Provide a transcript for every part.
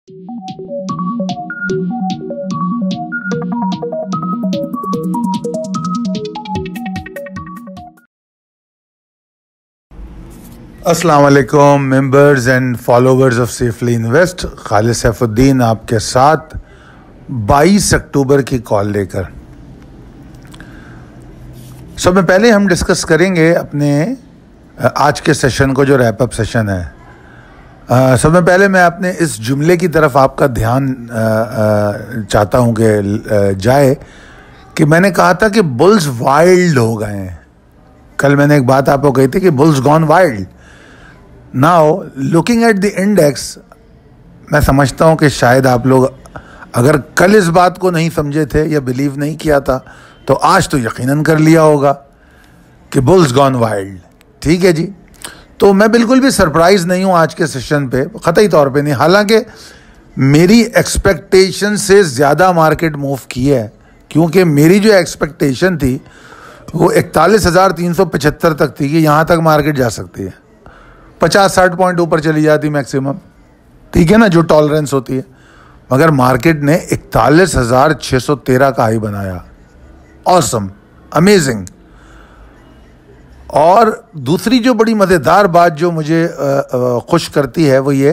अस्सलाम वालेकुम members and followers of safely invest. Khalid Saifuddin आपके साथ 22 अक्टूबर की कॉल लेकर। सब में पहले हम डिस्कस करेंगे अपने आज के सेशन को, जो रैप अप सेशन है। सब में पहले मैं अपने इस जुमले की तरफ आपका ध्यान चाहता हूं कि जाए कि मैंने कहा था कि बुल्स वाइल्ड हो गए हैं। कल मैंने एक बात आपको कही थी कि bulls gone wild. Now looking at the index, मैं समझता हूं कि शायद आप लोग अगर कल इस बात को नहीं समझे थे या बिलीव नहीं किया था तो आज तो यकीनन कर लिया होगा कि बुल्स गॉन वाइल्ड। ठीक है जी, तो मैं बिल्कुल भी सरप्राइज नहीं हूं आज के सेशन पे, क़तई तौर पे नहीं। हालांकि मेरी एक्सपेक्टेशन से ज़्यादा मार्केट मूव की है, क्योंकि मेरी जो एक्सपेक्टेशन थी वो 41,375 तक थी कि यहाँ तक मार्केट जा सकती है, 50-60 पॉइंट ऊपर चली जाती मैक्सिमम। ठीक है ना, जो टॉलरेंस होती है। मगर मार्केट ने 41,613 का हाई बनाया। Awesome, amazing. और दूसरी जो बड़ी मज़ेदार बात जो मुझे खुश करती है वो ये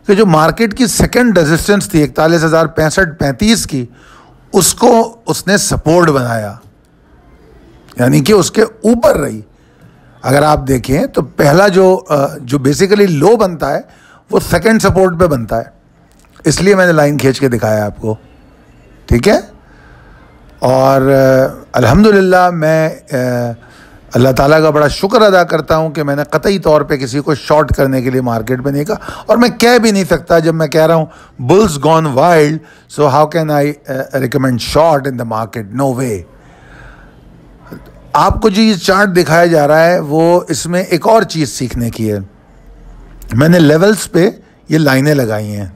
कि जो मार्केट की सेकंड रेजिस्टेंस थी 41,065-35 की, उसको उसने सपोर्ट बनाया, यानी कि उसके ऊपर रही। अगर आप देखें तो पहला जो बेसिकली लो बनता है वो सेकंड सपोर्ट पे बनता है, इसलिए मैंने लाइन खींच के दिखाया आपको। ठीक है, और अल्हम्दुलिल्लाह मैं अल्लाह ताला का बड़ा शुक्र अदा करता हूं कि मैंने क़तई तौर पे किसी को शॉर्ट करने के लिए मार्केट में नहीं कहा। और मैं कह भी नहीं सकता, जब मैं कह रहा हूं bulls gone wild, so how can I recommend short in the market? No way. आपको जो ये चार्ट दिखाया जा रहा है वो इसमें एक और चीज़ सीखने की है। मैंने लेवल्स पे ये लाइनें लगाई हैं,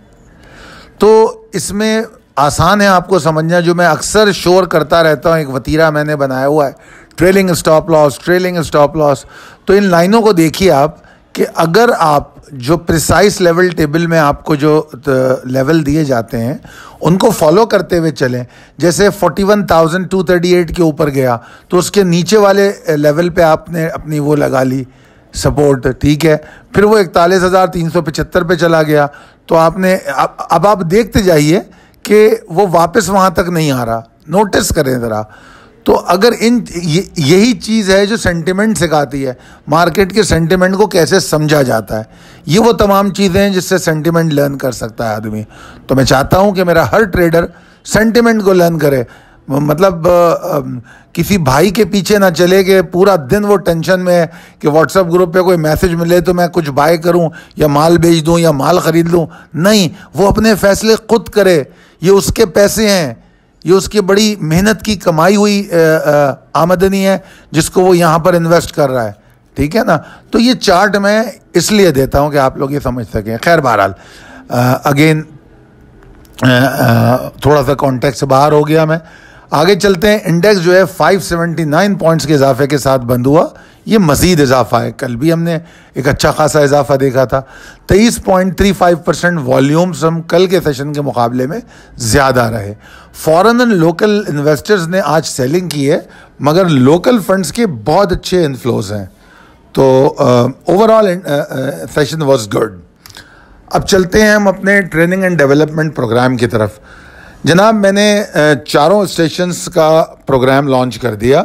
तो इसमें आसान है आपको समझना। जो मैं अक्सर शोर करता रहता हूँ, एक वतीरा मैंने बनाया हुआ है, trailing stop loss, trailing stop loss. तो इन लाइनों को देखिए आप कि अगर आप जो प्रिसाइस लेवल टेबल में आपको जो लेवल दिए जाते हैं उनको फॉलो करते हुए चलें। जैसे 41,238 के ऊपर गया तो उसके नीचे वाले लेवल पे आपने अपनी वो लगा ली सपोर्ट। ठीक है, फिर वो 41,375 पे चला गया तो आपने अब आप देखते जाइए कि वो वापस वहाँ तक नहीं आ रहा। नोटिस करें ज़रा। तो अगर यही चीज़ है जो सेंटिमेंट सिखाती है, मार्केट के सेंटिमेंट को कैसे समझा जाता है। ये वो तमाम चीज़ें हैं जिससे सेंटिमेंट लर्न कर सकता है आदमी। तो मैं चाहता हूँ कि मेरा हर ट्रेडर सेंटिमेंट को लर्न करे। मतलब किसी भाई के पीछे ना चले कि पूरा दिन वो टेंशन में है कि व्हाट्सएप ग्रुप पे कोई मैसेज मिले तो मैं कुछ बाय करूं या माल बेच दूं या माल ख़रीद लूं। नहीं, वो अपने फैसले खुद करे। ये उसके पैसे हैं, ये उसकी बड़ी मेहनत की कमाई हुई आमदनी है जिसको वो यहाँ पर इन्वेस्ट कर रहा है। ठीक है ना, तो ये चार्ट मैं इसलिए देता हूँ कि आप लोग ये समझ सकें। खैर बहरहाल अगेन थोड़ा सा कॉन्टेक्स्ट से बाहर हो गया मैं। आगे चलते हैं। इंडेक्स जो है 579 पॉइंट्स के इजाफे के साथ बंद हुआ। ये मज़ीद इजाफा है, कल भी हमने एक अच्छा खासा इजाफा देखा था। 23.35% वॉल्यूम्स हम कल के सेशन के मुकाबले में ज़्यादा रहे। फॉरेन एंड लोकल इन्वेस्टर्स ने आज सेलिंग की है, मगर लोकल फंड्स के बहुत अच्छे इन्फ्लोज हैं। तो ओवरऑल सेशन वाज गुड। अब चलते हैं हम अपने ट्रेनिंग एंड डेवलपमेंट प्रोग्राम की तरफ। जनाब, मैंने 4 स्टेशंस का प्रोग्राम लॉन्च कर दिया,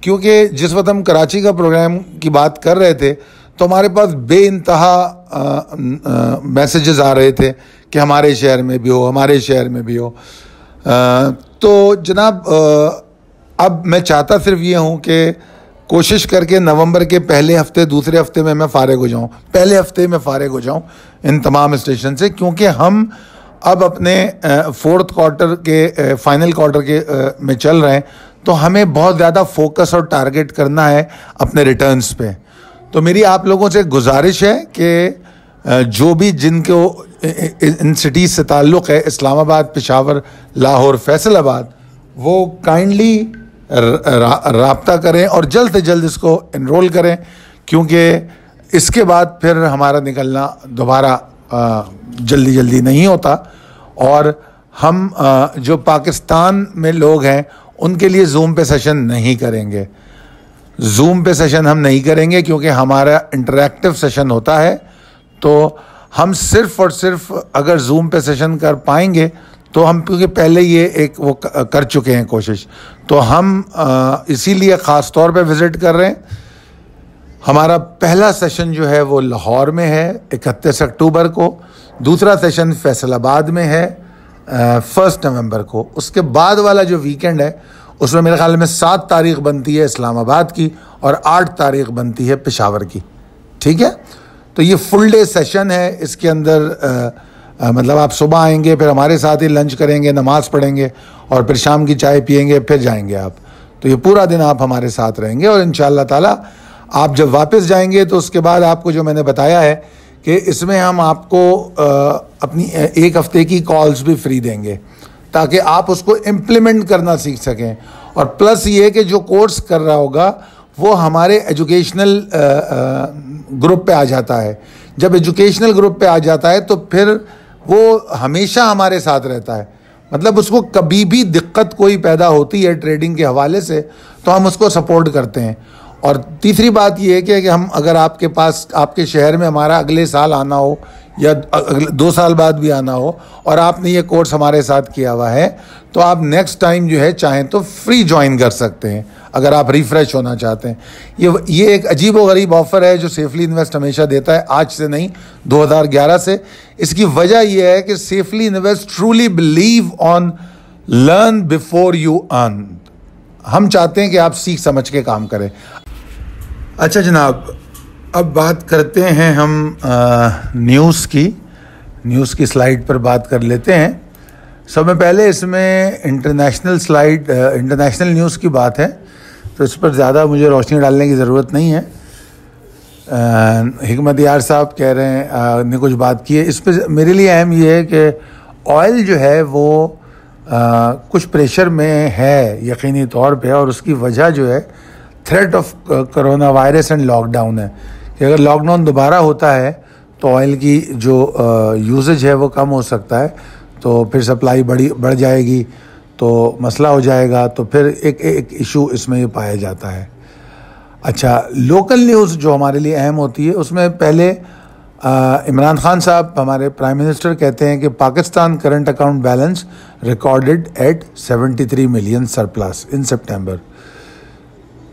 क्योंकि जिस वक्त हम कराची का प्रोग्राम की बात कर रहे थे तो हमारे पास बेइंतहा मैसेजेस आ रहे थे कि हमारे शहर में भी हो, हमारे शहर में भी हो। तो जनाब अब मैं चाहता सिर्फ ये हूँ कि कोशिश करके नवंबर के पहले हफ्ते, दूसरे हफ्ते में मैं फ़ारिग हो जाऊँ, पहले हफ्ते में फ़ारिग हो जाऊँ इन तमाम स्टेशन से, क्योंकि हम अब अपने फोर्थ क्वार्टर के फाइनल क्वार्टर के में चल रहे हैं। तो हमें बहुत ज़्यादा फोकस और टारगेट करना है अपने रिटर्न्स पे। तो मेरी आप लोगों से गुजारिश है कि जो भी जिनको इन सिटीज़ से ताल्लुक़ है, इस्लामाबाद, पेशावर, लाहौर, फैसलाबाद, वो काइंडली राब्ता करें और जल्द से जल्द इसको एनरोल करें, क्योंकि इसके बाद फिर हमारा निकलना दोबारा जल्दी नहीं होता। और हम जो पाकिस्तान में लोग हैं उनके लिए जूम पे सेशन नहीं करेंगे। जूम पे सेशन हम नहीं करेंगे क्योंकि हमारा इंटरैक्टिव सेशन होता है, तो हम सिर्फ और सिर्फ अगर जूम पे सेशन कर पाएंगे तो हम, क्योंकि पहले ये एक वो कर चुके हैं कोशिश, तो हम इसीलिए ख़ास तौर पे विज़िट कर रहे हैं। हमारा पहला सेशन जो है वो लाहौर में है 31 अक्टूबर को, दूसरा सेशन फैसलाबाद में है 1 नवंबर को। उसके बाद वाला जो वीकेंड है उसमें मेरे ख्याल में 7 तारीख बनती है इस्लामाबाद की और 8 तारीख बनती है पेशावर की। ठीक है, तो ये फुल डे सेशन है। इसके अंदर मतलब आप सुबह आएंगे, फिर हमारे साथ ही लंच करेंगे, नमाज़ पढ़ेंगे और फिर शाम की चाय पिएंगे, फिर जाएंगे आप। तो ये पूरा दिन आप हमारे साथ रहेंगे और इंशाअल्लाह ताला आप जब वापस जाएंगे तो उसके बाद आपको जो मैंने बताया है कि इसमें हम आपको अपनी 1 हफ्ते की कॉल्स भी फ्री देंगे ताकि आप उसको इम्प्लीमेंट करना सीख सकें। और प्लस ये कि जो कोर्स कर रहा होगा वो हमारे एजुकेशनल ग्रुप पे आ जाता है। जब एजुकेशनल ग्रुप पे आ जाता है तो फिर वो हमेशा हमारे साथ रहता है, मतलब उसको कभी भी दिक्कत कोई पैदा होती है ट्रेडिंग के हवाले से तो हम उसको सपोर्ट करते हैं। और तीसरी बात यह है कि हम अगर आपके पास, आपके शहर में हमारा अगले साल आना हो या अगले 2 साल बाद भी आना हो और आपने ये कोर्स हमारे साथ किया हुआ है तो आप नेक्स्ट टाइम जो है चाहें तो फ्री ज्वाइन कर सकते हैं अगर आप रिफ़्रेश होना चाहते हैं। ये एक अजीब व गरीब ऑफ़र है जो सेफली इन्वेस्ट हमेशा देता है, आज से नहीं 2011 से। इसकी वजह यह है कि safely invest truly believe on learn before you earn. हम चाहते हैं कि आप सीख समझ के काम करें। अच्छा जनाब, अब बात करते हैं हम न्यूज़ की स्लाइड पर बात कर लेते हैं। सबसे पहले इसमें इंटरनेशनल न्यूज़ की बात है तो इस पर ज़्यादा मुझे रोशनी डालने की ज़रूरत नहीं है। हिकमत यार साहब कह रहे हैं ने कुछ बात की है इस पर। मेरे लिए अहम ये है कि ऑयल जो है वो कुछ प्रेशर में है यकीनी तौर पे, और उसकी वजह जो है threat of corona virus and lockdown है कि अगर लॉकडाउन दोबारा होता है तो ऑयल की जो यूजेज है वो कम हो सकता है, तो फिर सप्लाई बढ़ जाएगी, तो मसला हो जाएगा। तो फिर एक इशू इसमें ये पाया जाता है। अच्छा, लोकल न्यूज़ जो हमारे लिए अहम होती है उसमें पहले इमरान खान साहब हमारे प्राइम मिनिस्टर कहते हैं कि Pakistan current account balance recorded at 73 million surplus in सितंबर।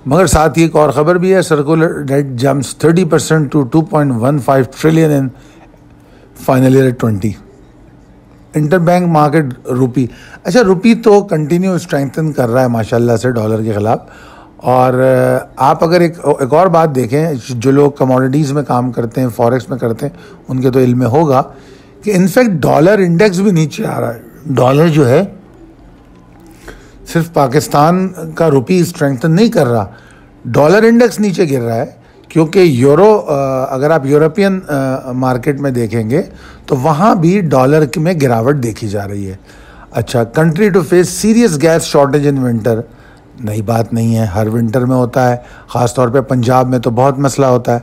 मगर साथ ही एक और ख़बर भी है, circular debt jumps 30% to 2.15 trillion in final year 20। Interbank market rupee, अच्छा रुपी तो कंटिन्यू स्ट्रेंथन कर रहा है माशाल्लाह से डॉलर के ख़िलाफ़। और आप अगर एक और बात देखें, जो लोग कमोडिटीज़ में काम करते हैं, फॉरेक्स में करते हैं, उनके तो इल्म में होगा कि इनफैक्ट डॉलर इंडेक्स भी नीचे आ रहा है। डॉलर जो है सिर्फ पाकिस्तान का रुपी स्ट्रेंथन नहीं कर रहा, डॉलर इंडेक्स नीचे गिर रहा है क्योंकि अगर आप यूरोपियन मार्केट में देखेंगे तो वहाँ भी डॉलर में गिरावट देखी जा रही है। अच्छा, country to face serious gas shortage in winter, नई बात नहीं है, हर विंटर में होता है, ख़ास तौर पे पंजाब में तो बहुत मसला होता है।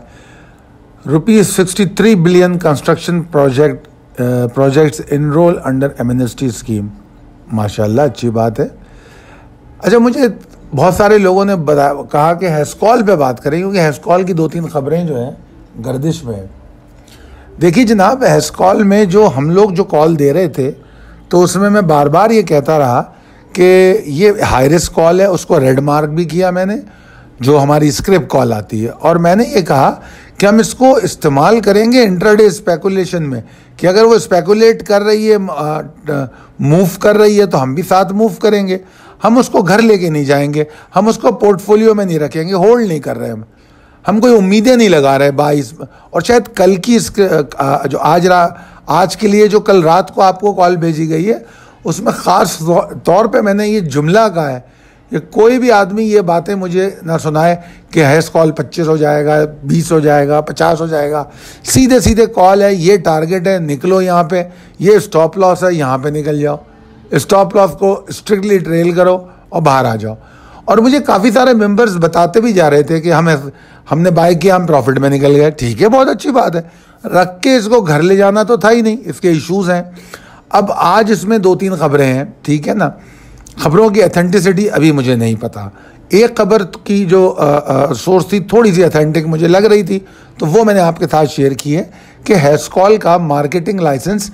₹63 billion construction projects enrol under amnesty scheme, माशाल्लाह अच्छी बात है। अच्छा, मुझे बहुत सारे लोगों ने कहा कि हेस्कॉल पे बात करें क्योंकि हेस्कॉल की 2-3 खबरें जो हैं गर्दिश में है। देखिए जनाब, हेस्कॉल में जो हम लोग जो कॉल दे रहे थे तो उसमें मैं बार बार ये कहता रहा कि ये हाई रिस्क कॉल है, उसको रेड मार्क भी किया मैंने, जो हमारी स्क्रिप्ट कॉल आती है। और मैंने ये कहा कि हम इसको इस्तेमाल करेंगे इंट्राडे स्पेकुलेशन में, कि अगर वो स्पेकुलेट कर रही है, मूव कर रही है तो हम भी साथ मूव करेंगे। हम उसको घर लेके नहीं जाएंगे, हम उसको पोर्टफोलियो में नहीं रखेंगे, होल्ड नहीं कर रहे हम कोई उम्मीदें नहीं लगा रहे 22। और शायद कल की जो आज के लिए जो कल रात को आपको कॉल भेजी गई है उसमें ख़ास तौर पे मैंने ये जुमला कहा है कि कोई भी आदमी ये बातें मुझे ना सुनाए कि हैश कॉल 25 हो जाएगा, 20 हो जाएगा, 50 हो जाएगा। सीधे सीधे कॉल है, ये टारगेट है, निकलो यहाँ पे, ये स्टॉप लॉस है, यहाँ पे निकल जाओ, स्टॉप लॉस को स्ट्रिक्टली ट्रेल करो और बाहर आ जाओ। और मुझे काफ़ी सारे मेंबर्स बताते भी जा रहे थे कि हमने बाय किया, हम प्रॉफिट में निकल गए। ठीक है, बहुत अच्छी बात है, रख के इसको घर ले जाना तो था ही नहीं, इसके इश्यूज़ हैं। अब आज इसमें 2-3 खबरें हैं, ठीक है ना। खबरों की अथेंटिसिटी अभी मुझे नहीं पता। एक खबर की जो सोर्स थी थोड़ी सी अथेंटिक मुझे लग रही थी, तो वो मैंने आपके साथ शेयर की है कि हैस्कॉल का मार्केटिंग लाइसेंस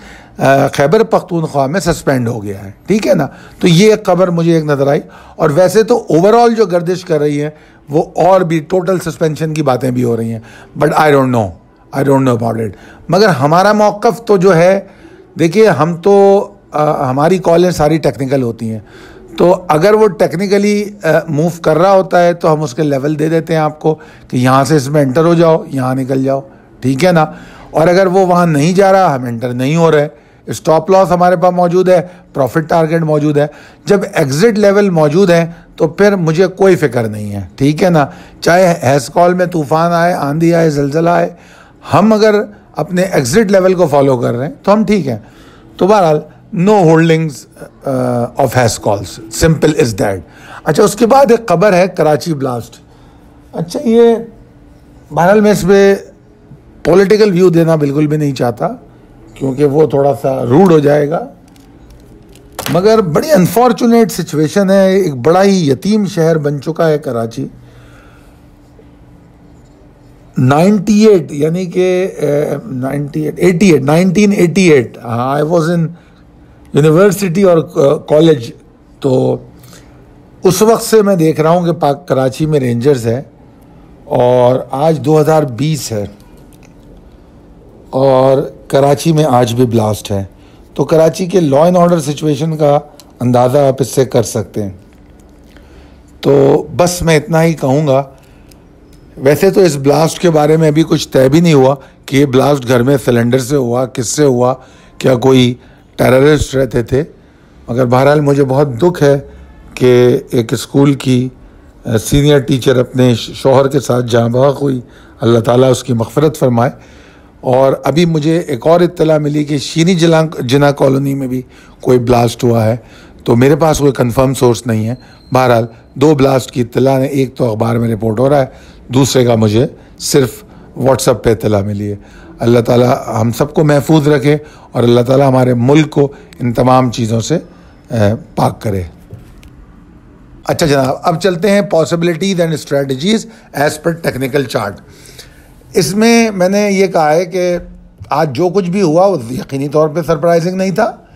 खैबर पख्तूनख्वा में सस्पेंड हो गया है, ठीक है ना। तो ये एक खबर मुझे एक नज़र आई। और वैसे तो ओवरऑल जो गर्दिश कर रही है वो और भी टोटल सस्पेंशन की बातें भी हो रही हैं, but I don't know about it. मगर हमारा मौक़िफ़ तो जो है, देखिए हम तो हमारी कॉलें सारी टेक्निकल होती हैं, तो अगर वो टेक्निकली मूव कर रहा होता है तो हम उसके लेवल दे देते हैं आपको कि यहाँ से इसमें एंटर हो जाओ, यहाँ निकल जाओ, ठीक है ना। और अगर वो वहाँ नहीं जा रहा, हम एंटर नहीं हो रहे, स्टॉप लॉस हमारे पास मौजूद है, प्रॉफिट टारगेट मौजूद है। जब एग्जिट लेवल मौजूद है तो फिर मुझे कोई फिक्र नहीं है, ठीक है ना। चाहे हैस्कॉल में तूफ़ान आए, आंधी आए, ज़लज़ला आए, हम अगर अपने एग्जिट लेवल को फॉलो कर रहे हैं तो हम ठीक हैं। तो बहरहाल नो होल्डिंग्स ऑफ हैस्कॉल्स, सिंपल इज़ दैट। अच्छा, उसके बाद एक खबर है कराची ब्लास्ट। अच्छा, ये बहरहाल मैं इस पर पॉलिटिकल व्यू देना बिल्कुल भी नहीं चाहता क्योंकि वो थोड़ा सा रूड हो जाएगा, मगर बड़ी अनफॉर्चुनेट सिचुएशन है। एक बड़ा ही यतीम शहर बन चुका है कराची। 98 यानी कि 1988 आई वॉज इन यूनिवर्सिटी और कॉलेज, तो उस वक्त से मैं देख रहा हूँ कि पाक कराची में रेंजर्स है और आज 2020 है और कराची में आज भी ब्लास्ट है। तो कराची के लॉ एंड ऑर्डर सिचुएशन का अंदाज़ा आप इससे कर सकते हैं। तो बस मैं इतना ही कहूँगा। वैसे तो इस ब्लास्ट के बारे में अभी कुछ तय भी नहीं हुआ कि ये ब्लास्ट घर में सिलेंडर से हुआ, किससे हुआ, क्या कोई टेररिस्ट रहते थे। मगर बहरहाल मुझे बहुत दुख है कि एक स्कूल की सीनियर टीचर अपने शौहर के साथ जाँ बहक हुई, अल्लाह ताला उसकी मग़फ़िरत फरमाए। और अभी मुझे एक और इत्तला मिली कि शीनी जिना कॉलोनी में भी कोई ब्लास्ट हुआ है, तो मेरे पास कोई कंफर्म सोर्स नहीं है। बहरहाल 2 ब्लास्ट की इत्तला है, एक तो अखबार में रिपोर्ट हो रहा है, दूसरे का मुझे सिर्फ व्हाट्सएप पे इत्तला मिली है। अल्लाह ताला हम सबको महफूज रखे और अल्लाह ताला हमारे मुल्क को इन तमाम चीज़ों से पाक करे। अच्छा जनाब, अब चलते हैं possibilities and strategies as per technical chart. इसमें मैंने ये कहा है कि आज जो कुछ भी हुआ वो यकीनी तौर पे सरप्राइजिंग नहीं था।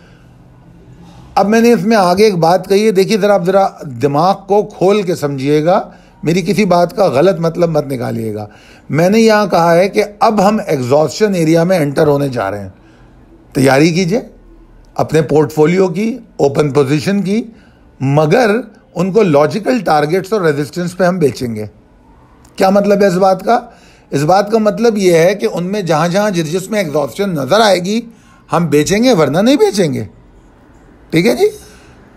अब मैंने इसमें आगे एक बात कही है, देखिए आप ज़रा दिमाग को खोल के समझिएगा, मेरी किसी बात का गलत मतलब मत निकालिएगा। मैंने यहाँ कहा है कि अब हम एग्जॉस्शन एरिया में एंटर होने जा रहे हैं। तैयारी कीजिए अपने पोर्टफोलियो की, ओपन पोजीशन की, मगर उनको लॉजिकल टारगेट्स और रेजिस्टेंस पे हम बेचेंगे। क्या मतलब है इस बात का? इस बात का मतलब ये है कि उनमें जहाँ जहाँ जिसमें एग्जॉस्शन नज़र आएगी हम बेचेंगे, वरना नहीं बेचेंगे, ठीक है जी।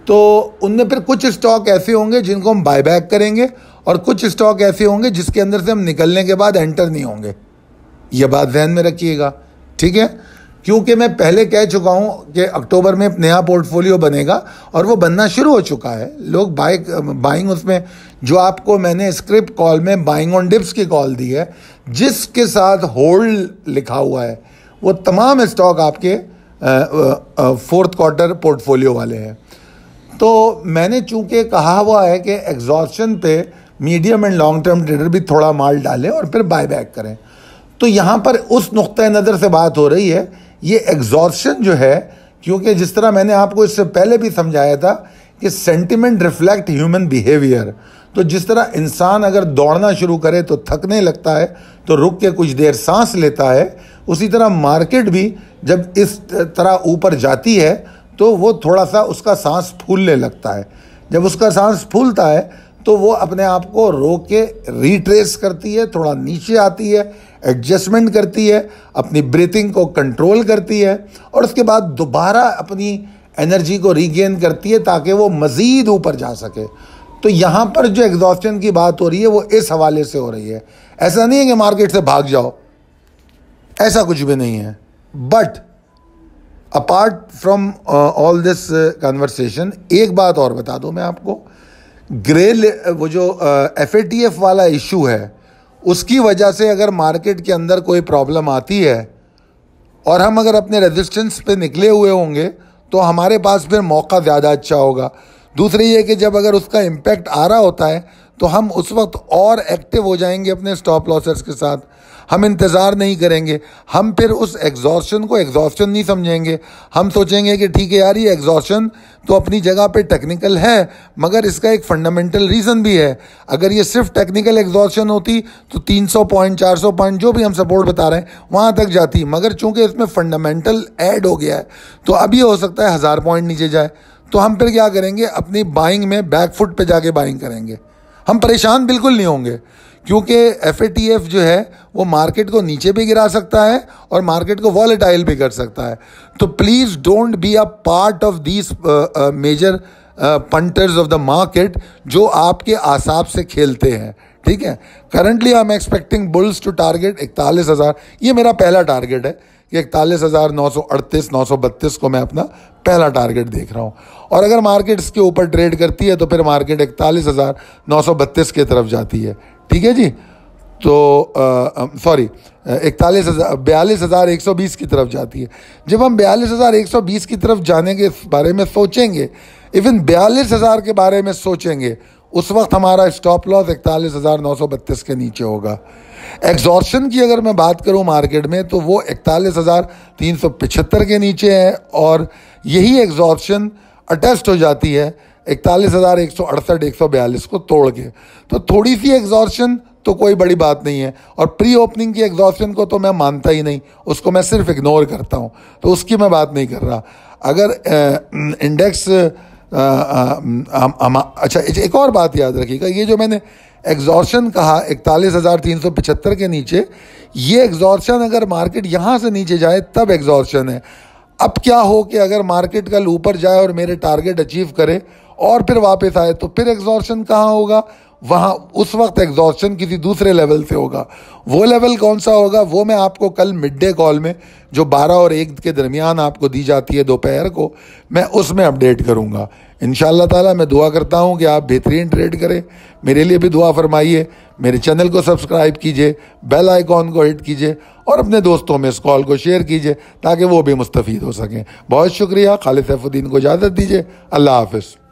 तो उनमें फिर कुछ स्टॉक ऐसे होंगे जिनको हम बाय बैक करेंगे और कुछ स्टॉक ऐसे होंगे जिसके अंदर से हम निकलने के बाद एंटर नहीं होंगे। ये बात ध्यान में रखिएगा, ठीक है। क्योंकि मैं पहले कह चुका हूँ कि अक्टूबर में नया पोर्टफोलियो बनेगा और वो बनना शुरू हो चुका है। लोग बाइंग उसमें जो आपको मैंने स्क्रिप्ट कॉल में बाइंग ऑन डिप्स की कॉल दी है, जिसके साथ होल्ड लिखा हुआ है, वो तमाम स्टॉक आपके 4th क्वार्टर पोर्टफोलियो वाले हैं। तो मैंने चूंकि कहा हुआ है कि एग्जॉस्शन पे medium and long term trader भी थोड़ा माल डालें और फिर बाय बैक करें। तो यहाँ पर उस नुक्ते नज़र से बात हो रही है। ये एग्जॉस्शन जो है, क्योंकि जिस तरह मैंने आपको इससे पहले भी समझाया था कि सेंटिमेंट रिफ्लेक्ट ह्यूमन बिहेवियर, तो जिस तरह इंसान अगर दौड़ना शुरू करे तो थकने लगता है, तो रुक के कुछ देर सांस लेता है, उसी तरह मार्केट भी जब इस तरह ऊपर जाती है तो वो थोड़ा सा उसका सांस फूलने लगता है। जब उसका सांस फूलता है तो वो अपने आप को रोक के रिट्रेस करती है, थोड़ा नीचे आती है, एडजस्टमेंट करती है, अपनी ब्रीथिंग को कंट्रोल करती है और उसके बाद दोबारा अपनी एनर्जी को रीगेन करती है ताकि वो मज़ीद ऊपर जा सके। तो यहाँ पर जो एग्जॉस्शन की बात हो रही है वो इस हवाले से हो रही है। ऐसा नहीं है कि मार्केट से भाग जाओ, ऐसा कुछ भी नहीं है। But apart from all this conversation, एक बात और बता दूं मैं आपको, वो जो FATF वाला इशू है, उसकी वजह से अगर मार्केट के अंदर कोई प्रॉब्लम आती है और हम अगर अपने रेजिस्टेंस पे निकले हुए होंगे तो हमारे पास फिर मौका ज़्यादा अच्छा होगा। दूसरी ये कि जब अगर उसका इम्पैक्ट आ रहा होता है तो हम उस वक्त और एक्टिव हो जाएंगे अपने स्टॉप लॉसेस के साथ, हम इंतज़ार नहीं करेंगे। हम फिर उस एग्जॉस्शन को एग्जॉस्शन नहीं समझेंगे, हम सोचेंगे कि ठीक है यार, ये एग्जॉस्शन तो अपनी जगह पे टेक्निकल है, मगर इसका एक फंडामेंटल रीज़न भी है। अगर ये सिर्फ टेक्निकल एग्जॉस्शन होती तो 300 पॉइंट 400 पॉइंट जो भी हम सपोर्ट बता रहे हैं वहाँ तक जाती, मगर चूंकि इसमें फंडामेंटल ऐड हो गया है तो अभी हो सकता है 1000 पॉइंट नीचे जाए। तो हम फिर क्या करेंगे, अपनी बाइंग में बैक फुट पे जाके बाइंग करेंगे। हम परेशान बिल्कुल नहीं होंगे, क्योंकि FATF जो है वो मार्केट को नीचे भी गिरा सकता है और मार्केट को वॉलेटाइल भी कर सकता है। तो please don't be a part of these major punters of the market जो आपके आसाब से खेलते हैं, ठीक है। Currently I am expecting bulls to target 41,000, ये मेरा पहला टारगेट है कि 41,938 932 को मैं अपना पहला टारगेट देख रहा हूँ। और अगर मार्केट इसके ऊपर ट्रेड करती है तो फिर मार्केट 41,932 की तरफ जाती है, ठीक है जी। तो सॉरी 42,120 की तरफ जाती है। जब हम 42,120 की तरफ जाने के बारे में सोचेंगे, इवन 42,000 के बारे में सोचेंगे, उस वक्त हमारा स्टॉप लॉस 41,932 के नीचे होगा। एग्जॉर्शन की अगर मैं बात करूं मार्केट में तो वो 41,375 के नीचे है, और यही एग्जॉर्शन अटेस्ट हो जाती है 41,168 142 को तोड़ के। तो थोड़ी सी एग्जॉर्शन तो कोई बड़ी बात नहीं है, और प्री ओपनिंग की एग्जॉर्शन को तो मैं मानता ही नहीं, उसको मैं सिर्फ इग्नोर करता हूं, तो उसकी मैं बात नहीं कर रहा। अगर इंडेक्स अच्छा, एक और बात याद रखिएगा, ये जो मैंने एग्जॉर्शन कहा 41,375 के नीचे, ये एग्जॉर्शन अगर मार्केट यहाँ से नीचे जाए तब एग्जॉर्शन है। अब क्या हो कि अगर मार्केट कल ऊपर जाए और मेरे टारगेट अचीव करे और फिर वापस आए तो फिर एग्जॉर्शन कहाँ होगा, वहाँ उस वक्त एग्जॉर्शन किसी दूसरे लेवल से होगा। वो लेवल कौन सा होगा वो मैं आपको कल मिड डे कॉल में, जो 12 और 1 के दरमियान आपको दी जाती है दोपहर को, मैं उसमें अपडेट करूँगा इंशाअल्लाह ताला। मैं दुआ करता हूँ कि आप बेहतरीन ट्रेड करें, मेरे लिए भी दुआ फरमाइए। मेरे चैनल को सब्सक्राइब कीजिए, बेल आइकॉन को हिट कीजिए और अपने दोस्तों में इस कॉल को शेयर कीजिए ताकि वो भी मुस्तफ़ीद हो सकें। बहुत शुक्रिया। खालिद सैफुद्दीन को इजाज़त दीजिए। अल्लाह हाफ़िज़।